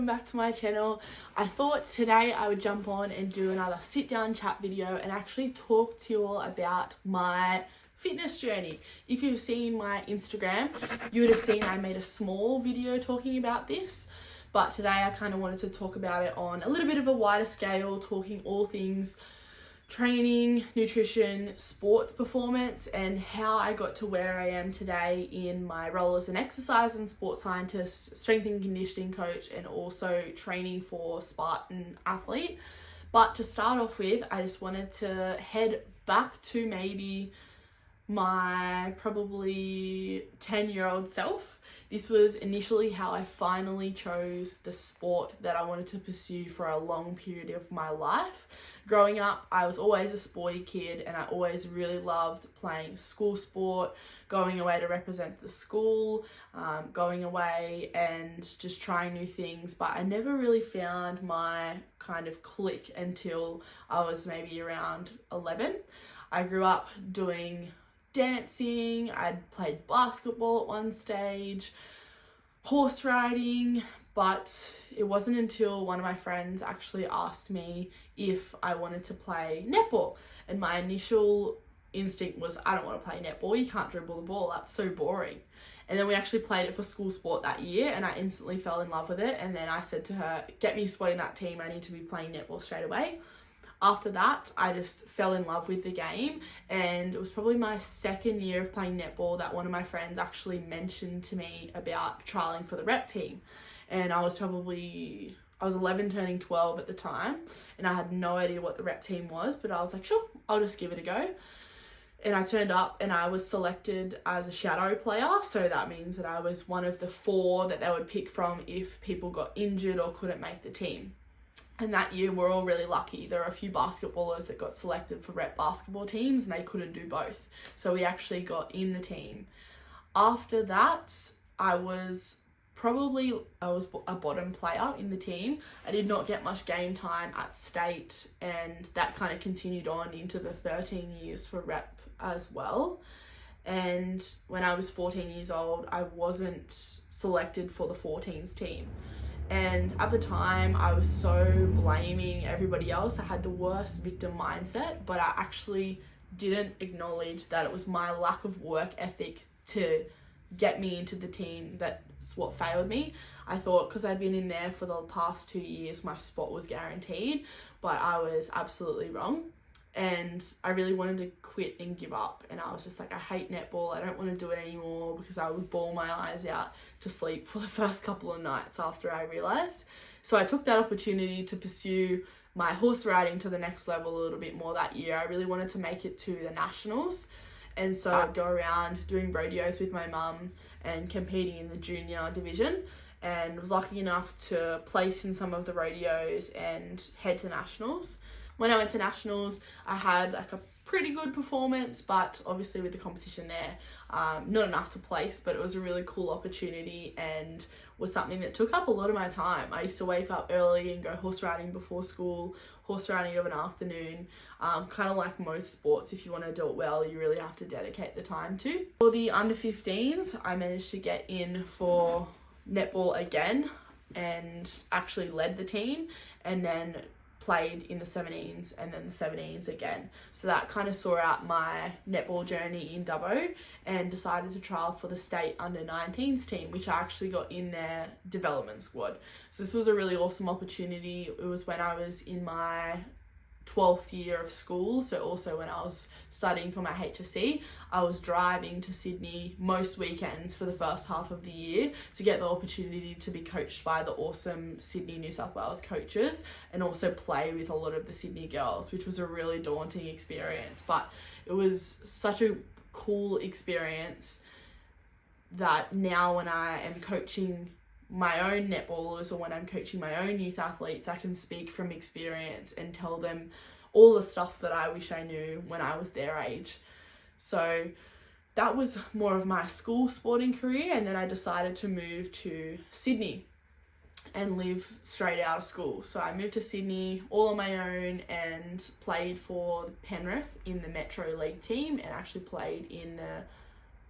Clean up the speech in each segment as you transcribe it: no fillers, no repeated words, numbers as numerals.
welcome back to my channel. I thought today I would jump on and do another sit down chat video and actually talk to you all about my fitness journey. If you've seen my Instagram, you would have seen I made a small video talking about this, but today I kind of wanted to talk about it on a little bit of a wider scale, talking all things training, nutrition, sports performance, and how I got to where I am today in my role as an exercise and sports scientist, strength and conditioning coach, and also training for Spartan athlete. But to start off with, I just wanted to head back to maybe my probably 10-year-old self. This was initially how I finally chose the sport that I wanted to pursue for a long period of my life. Growing up, I was always a sporty kid and I always really loved playing school sport, going away to represent the school, going away and just trying new things. But I never really found my kind of click until I was maybe around 11. I grew up doing dancing, I'd played basketball at one stage, horse riding, but it wasn't until one of my friends actually asked me if I wanted to play netball, and my initial instinct was, I don't want to play netball, you can't dribble the ball, that's so boring. And then we actually played it for school sport that year and I instantly fell in love with it, and then I said to her, get me a spot in that team, I need to be playing netball straight away. After that, I just fell in love with the game, and it was probably my second year of playing netball that one of my friends actually mentioned to me about trialling for the rep team. And I was 11 turning 12 at the time, and I had no idea what the rep team was, but I was like, sure, I'll just give it a go. And I turned up and I was selected as a shadow player, so that means that I was one of the 4 that they would pick from if people got injured or couldn't make the team. And that year we're all really lucky. There are a few basketballers that got selected for rep basketball teams and they couldn't do both. So we actually got in the team. After that, I was a bottom player in the team. I did not get much game time at state, and that kind of continued on into the 13 years for rep as well. And when I was 14 years old, I wasn't selected for the 14s team. And at the time, I was so blaming everybody else. I had the worst victim mindset, but I actually didn't acknowledge that it was my lack of work ethic to get me into the team that's what failed me. I thought because I'd been in there for the past 2 years, my spot was guaranteed, but I was absolutely wrong. And I really wanted to quit and give up, and I was just like, I hate netball, I don't want to do it anymore, because I would bawl my eyes out to sleep for the first couple of nights after I realised. So I took that opportunity to pursue my horse riding to the next level a little bit more that year. I really wanted to make it to the nationals, and so I'd go around doing rodeos with my mum and competing in the junior division, and was lucky enough to place in some of the rodeos and head to nationals. When I went to nationals, I had like a pretty good performance, but obviously with the competition there, not enough to place, but it was a really cool opportunity and was something that took up a lot of my time. I used to wake up early and go horse riding before school, horse riding of an afternoon, kind of like most sports. If you want to do it well, you really have to dedicate the time to. For the under 15s, I managed to get in for netball again and actually led the team, and then played in the 17s and then the 17s again. So that kind of saw out my netball journey in Dubbo, and decided to trial for the state under 19s team, which I actually got in their development squad. So this was a really awesome opportunity. It was when I was in my 12th year of school, so also when I was studying for my HSC, I was driving to Sydney most weekends for the first half of the year to get the opportunity to be coached by the awesome Sydney, New South Wales coaches, and also play with a lot of the Sydney girls, which was a really daunting experience, but it was such a cool experience that now when I am coaching my own netballers or when I'm coaching my own youth athletes, I can speak from experience and tell them all the stuff that I wish I knew when I was their age. So that was more of my school sporting career, and then I decided to move to Sydney and live straight out of school. So I moved to Sydney all on my own and played for Penrith in the Metro League team, and actually played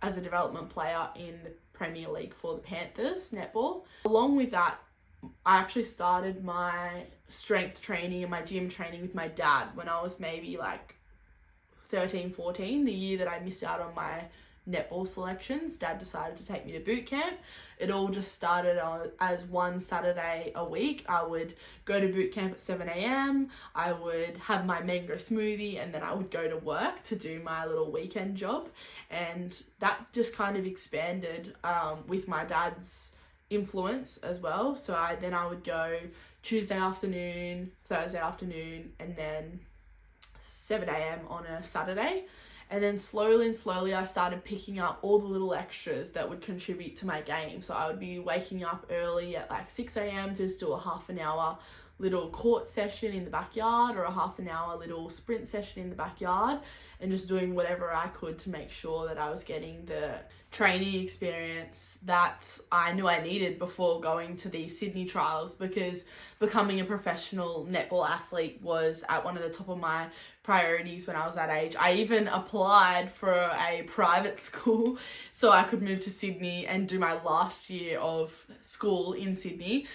as a development player in the Premier League for the Panthers netball. Along with that, I actually started my strength training and my gym training with my dad when I was maybe like 13, 14, the year that I missed out on my netball selections. Dad decided to take me to boot camp. It all just started as one Saturday a week. I would go to boot camp at 7 a.m. I would have my mango smoothie, and then I would go to work to do my little weekend job. And that just kind of expanded with my dad's influence as well. So I would go Tuesday afternoon, Thursday afternoon, and then 7 a.m. on a Saturday. And then slowly I started picking up all the little extras that would contribute to my game. So I would be waking up early at like 6 a.m. to just do a half an hour little court session in the backyard, or a half an hour little sprint session in the backyard, and just doing whatever I could to make sure that I was getting the training experience that I knew I needed before going to the Sydney trials, because becoming a professional netball athlete was at one of the top of my priorities when I was that age. I even applied for a private school so I could move to Sydney and do my last year of school in Sydney.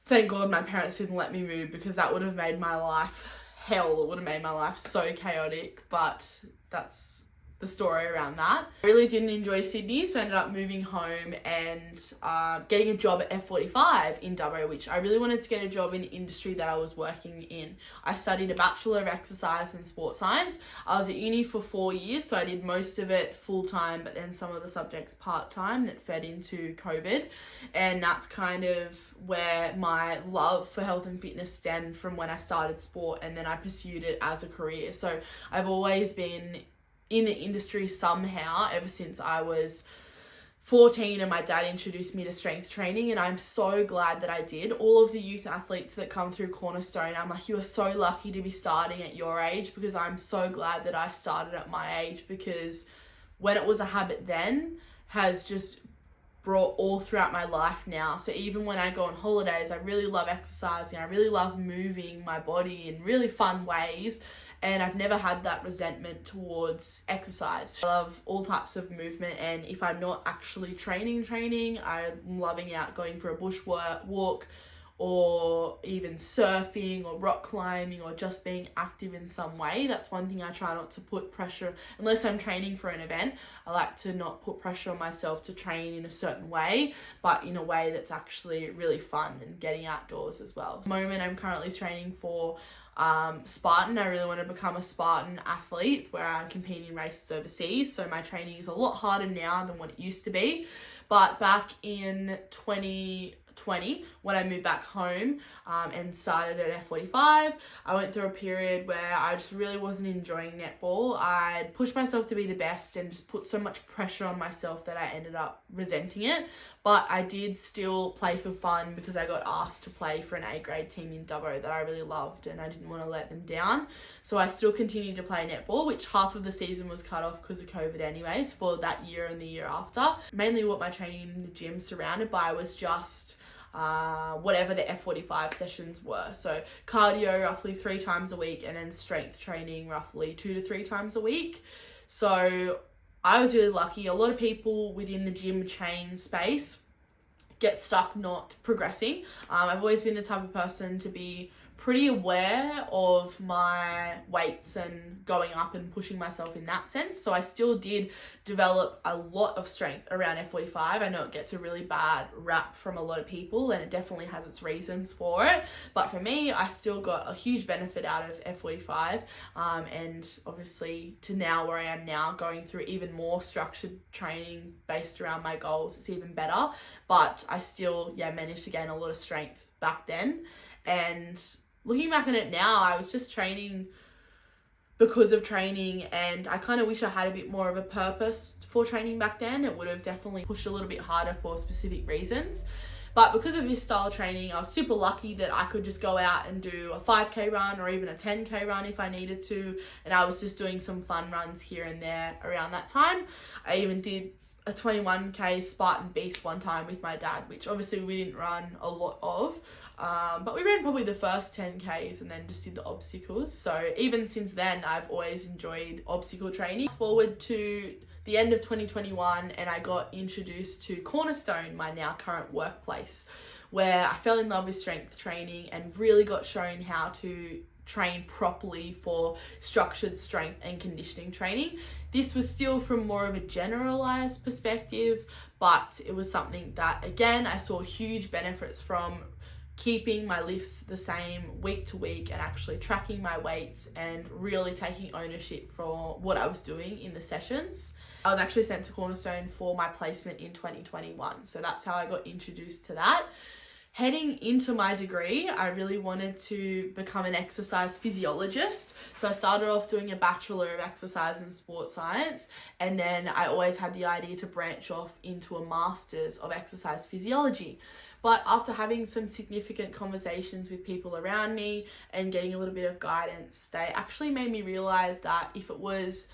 Thank God my parents didn't let me move, because that would have made my life hell. It would have made my life so chaotic, but that's the story around that. I really didn't enjoy Sydney, so I ended up moving home and getting a job at F45 in Dubbo, which I really wanted to get a job in the industry that I was working in. I studied a Bachelor of Exercise and Sport Science. I was at uni for 4 years, so I did most of it full-time, but then some of the subjects part-time that fed into COVID. And that's kind of where my love for health and fitness stemmed from, when I started sport and then I pursued it as a career. So I've always been in the industry somehow ever since I was 14, and my dad introduced me to strength training, and I'm so glad that I did. All of the youth athletes that come through Cornerstone, I'm like, you are so lucky to be starting at your age, because I'm so glad that I started at my age, because when it was a habit then has just brought all throughout my life now. So even when I go on holidays, I really love exercising. I really love moving my body in really fun ways. And I've never had that resentment towards exercise. I love all types of movement, and if I'm not actually training, I'm loving out going for a bush walk, or even surfing or rock climbing, or just being active in some way. That's one thing I try not to put pressure, unless I'm training for an event. I like to not put pressure on myself to train in a certain way, but in a way that's actually really fun and getting outdoors as well. At the moment, I'm currently training for Spartan. I really want to become a Spartan athlete, where I'm competing in races overseas. So my training is a lot harder now than what it used to be. But back in 2020, when I moved back home and started at F45, I went through a period where I just really wasn't enjoying netball. I'd pushed myself to be the best and just put so much pressure on myself that I ended up resenting it. But I did still play for fun, because I got asked to play for an A-grade team in Dubbo that I really loved, and I didn't want to let them down. So I still continued to play netball, which half of the season was cut off because of COVID anyways, for that year and the year after. Mainly what my training in the gym surrounded by was just whatever the F45 sessions were. So cardio roughly 3 times a week, and then strength training roughly 2 to 3 times a week. So I was really lucky. A lot of people within the gym chain space get stuck not progressing. I've always been the type of person to be pretty aware of my weights and going up and pushing myself in that sense. So I still did develop a lot of strength around F45. I know it gets a really bad rap from a lot of people, and it definitely has its reasons for it. But for me, I still got a huge benefit out of F45. And obviously to now where I am now, going through even more structured training based around my goals, it's even better. But I still, managed to gain a lot of strength back then. And looking back on it now, I was just training because of training, and I kind of wish I had a bit more of a purpose for training back then. It would have definitely pushed a little bit harder for specific reasons. But because of this style of training, I was super lucky that I could just go out and do a 5K run or even a 10K run if I needed to. And I was just doing some fun runs here and there around that time. I even did a 21K Spartan Beast one time with my dad, which obviously we didn't run a lot of. But we ran probably the first 10Ks and then just did the obstacles. So even since then, I've always enjoyed obstacle training. Fast forward to the end of 2021 and I got introduced to Cornerstone, my now current workplace, where I fell in love with strength training and really got shown how to train properly for structured strength and conditioning training. This was still from more of a generalized perspective, but it was something that, again, I saw huge benefits from keeping my lifts the same week to week and actually tracking my weights and really taking ownership for what I was doing in the sessions. I was actually sent to Cornerstone for my placement in 2021. So that's how I got introduced to that. Heading into my degree, I really wanted to become an exercise physiologist. So I started off doing a Bachelor of Exercise and Sports Science, and then I always had the idea to branch off into a Master's of Exercise Physiology. But after having some significant conversations with people around me and getting a little bit of guidance, they actually made me realize that if it was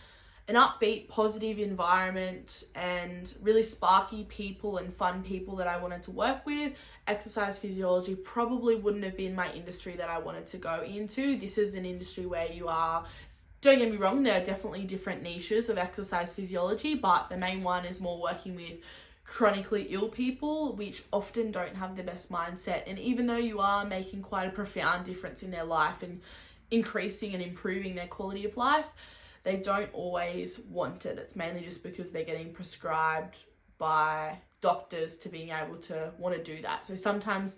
an upbeat, positive environment and really sparky people and fun people that I wanted to work with, exercise physiology probably wouldn't have been my industry that I wanted to go into. This is an industry where you are, don't get me wrong, there are definitely different niches of exercise physiology, but the main one is more working with chronically ill people, which often don't have the best mindset. And even though you are making quite a profound difference in their life and increasing and improving their quality of life, they don't always want it. It's mainly just because they're getting prescribed by doctors to being able to want to do that. So sometimes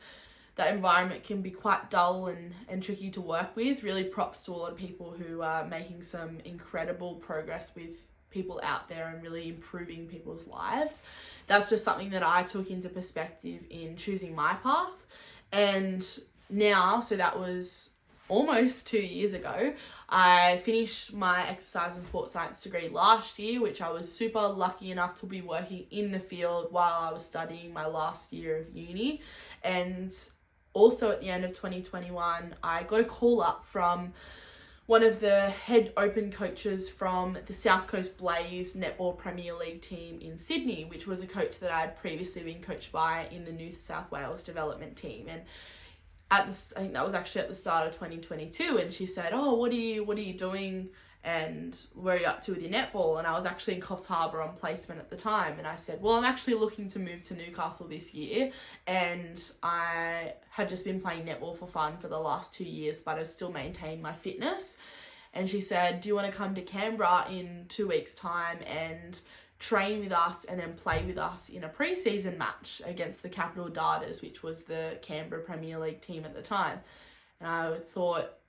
that environment can be quite dull and tricky to work with. Really props to a lot of people who are making some incredible progress with people out there and really improving people's lives. That's just something that I took into perspective in choosing my path. And now, so that was almost 2 years ago, I finished my exercise and sports science degree last year, which I was super lucky enough to be working in the field while I was studying my last year of uni. And also at the end of 2021, I got a call up from one of the head open coaches from the South Coast Blaze Netball Premier League team in Sydney, which was a coach that I had previously been coached by in the New South Wales development team. And I think that was actually at the start of 2022, and she said, "Oh, what are you doing, and where are you up to with your netball?" And I was actually in Coffs Harbour on placement at the time, and I said, "Well, I'm actually looking to move to Newcastle this year, and I had just been playing netball for fun for the last 2 years, but I've still maintained my fitness." And she said, "Do you want to come to Canberra in 2 weeks' time and train with us and then play with us in a pre-season match against the Capital Darters," which was the Canberra Premier League team at the time. And I thought,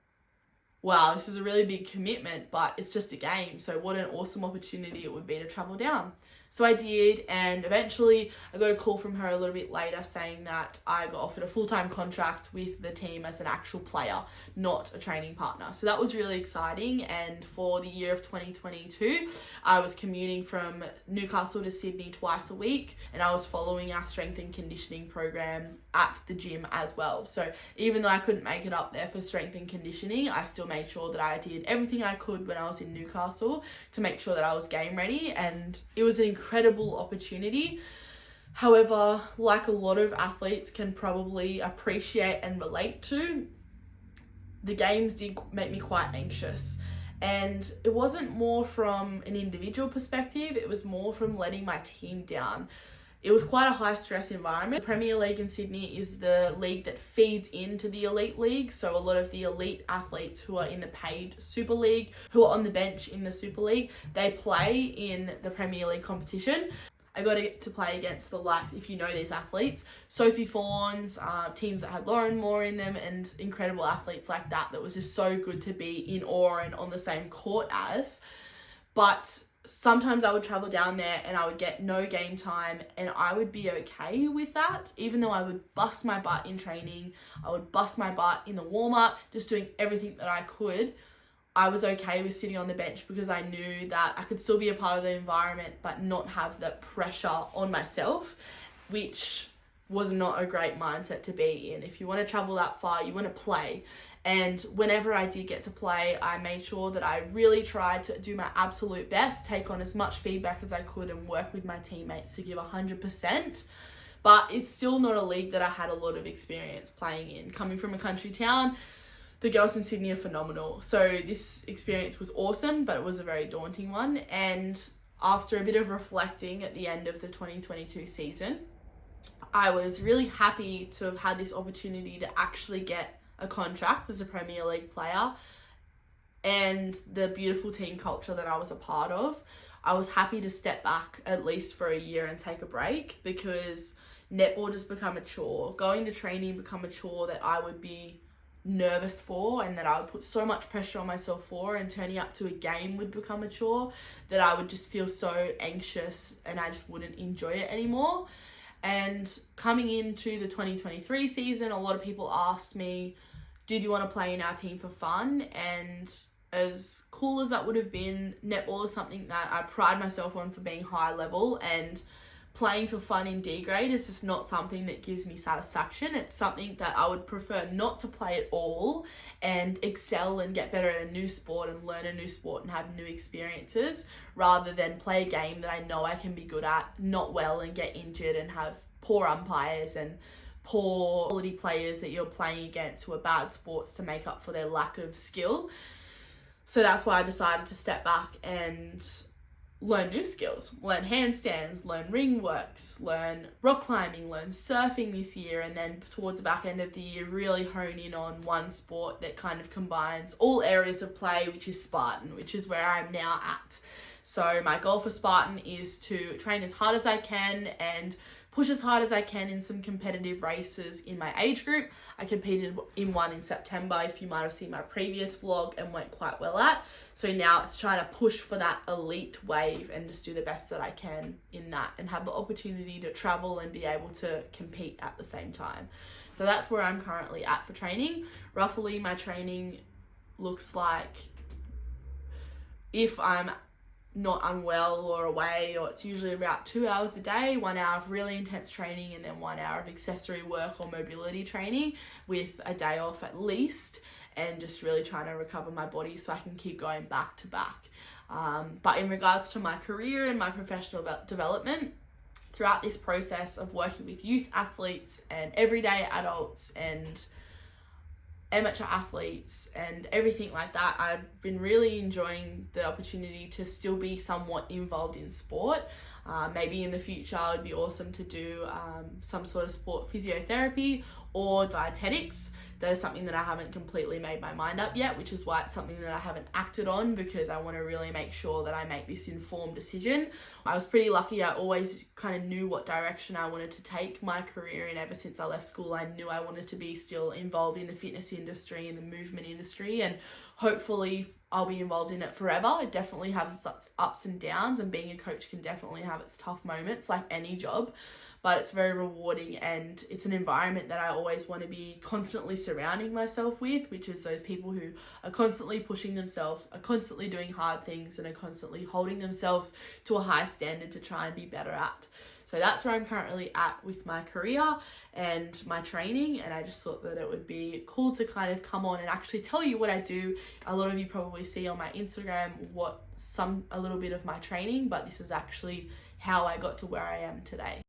wow, this is a really big commitment, but it's just a game. So what an awesome opportunity it would be to travel down. So I did, and eventually I got a call from her a little bit later saying that I got offered a full-time contract with the team as an actual player, not a training partner. So that was really exciting. And for the year of 2022, I was commuting from Newcastle to Sydney twice a week, and I was following our strength and conditioning program at the gym as well. So even though I couldn't make it up there for strength and conditioning, I still made sure that I did everything I could when I was in Newcastle to make sure that I was game ready, and it was an incredible opportunity. However, like a lot of athletes can probably appreciate and relate to, the games did make me quite anxious. And it wasn't more from an individual perspective, it was more from letting my team down. It was quite a high stress environment. The Premier League in Sydney is the league that feeds into the elite league. So a lot of the elite athletes who are in the paid Super League, who are on the bench in the Super League, they play in the Premier League competition. I got to get to play against the likes, if you know these athletes, Sophie Fawns, teams that had Lauren Moore in them, and incredible athletes like that was just so good to be in awe and on the same court as. But sometimes I would travel down there and I would get no game time, and I would be okay with that. Even though I would bust my butt in training, I would bust my butt in the warm-up, just doing everything that I could, I was okay with sitting on the bench because I knew that I could still be a part of the environment but not have that pressure on myself, which was not a great mindset to be in. If you want to travel that far, you want to play. And whenever I did get to play, I made sure that I really tried to do my absolute best, take on as much feedback as I could and work with my teammates to give 100%. But it's still not a league that I had a lot of experience playing in. Coming from a country town, the girls in Sydney are phenomenal. So this experience was awesome, but it was a very daunting one. And after a bit of reflecting at the end of the 2022 season, I was really happy to have had this opportunity to actually get a contract as a Premier League player, and the beautiful team culture that I was a part of. I was happy to step back at least for a year and take a break, because netball just become a chore. Going to training become a chore that I would be nervous for, and that I would put so much pressure on myself for, and turning up to a game would become a chore that I would just feel so anxious and I just wouldn't enjoy it anymore. And coming into the 2023 season, a lot of people asked me, did you want to play in our team for fun? And as cool as that would have been, netball is something that I pride myself on for being high level, and playing for fun in D grade is just not something that gives me satisfaction. It's something that I would prefer not to play at all and excel and get better at a new sport and learn a new sport and have new experiences, rather than play a game that I know I can be good at, not well, and get injured and have poor umpires and poor quality players that you're playing against who are bad sports to make up for their lack of skill. So that's why I decided to step back and learn new skills, learn handstands, learn ring works, learn rock climbing, learn surfing this year, and then towards the back end of the year really hone in on one sport that kind of combines all areas of play, which is Spartan, which is where I'm now at. So my goal for Spartan is to train as hard as I can and push as hard as I can in some competitive races in my age group. I competed in one in September, if you might have seen my previous vlog, and went quite well at. So now it's trying to push for that elite wave and just do the best that I can in that, and have the opportunity to travel and be able to compete at the same time. So that's where I'm currently at for training. Roughly my training looks like, if I'm not unwell or away, or it's usually about 2 hours a day, 1 hour of really intense training, and then 1 hour of accessory work or mobility training with a day off at least, and just really trying to recover my body so I can keep going back to back. But in regards to my career and my professional development, throughout this process of working with youth athletes and everyday adults and amateur athletes and everything like that, I've been really enjoying the opportunity to still be somewhat involved in sport. Maybe in the future it would be awesome to do some sort of sport physiotherapy or dietetics. That is something that I haven't completely made my mind up yet, which is why it's something that I haven't acted on, because I want to really make sure that I make this informed decision. I was pretty lucky. I always kind of knew what direction I wanted to take my career in. Ever since I left school, I knew I wanted to be still involved in the fitness industry and the movement industry, and hopefully I'll be involved in it forever. It definitely has its ups and downs, and being a coach can definitely have its tough moments like any job, but it's very rewarding, and it's an environment that I always want to be constantly surrounding myself with, which is those people who are constantly pushing themselves, are constantly doing hard things, and are constantly holding themselves to a high standard to try and be better at. So that's where I'm currently at with my career and my training, and I just thought that it would be cool to kind of come on and actually tell you what I do. A lot of you probably see on my Instagram a little bit of my training, but this is actually how I got to where I am today.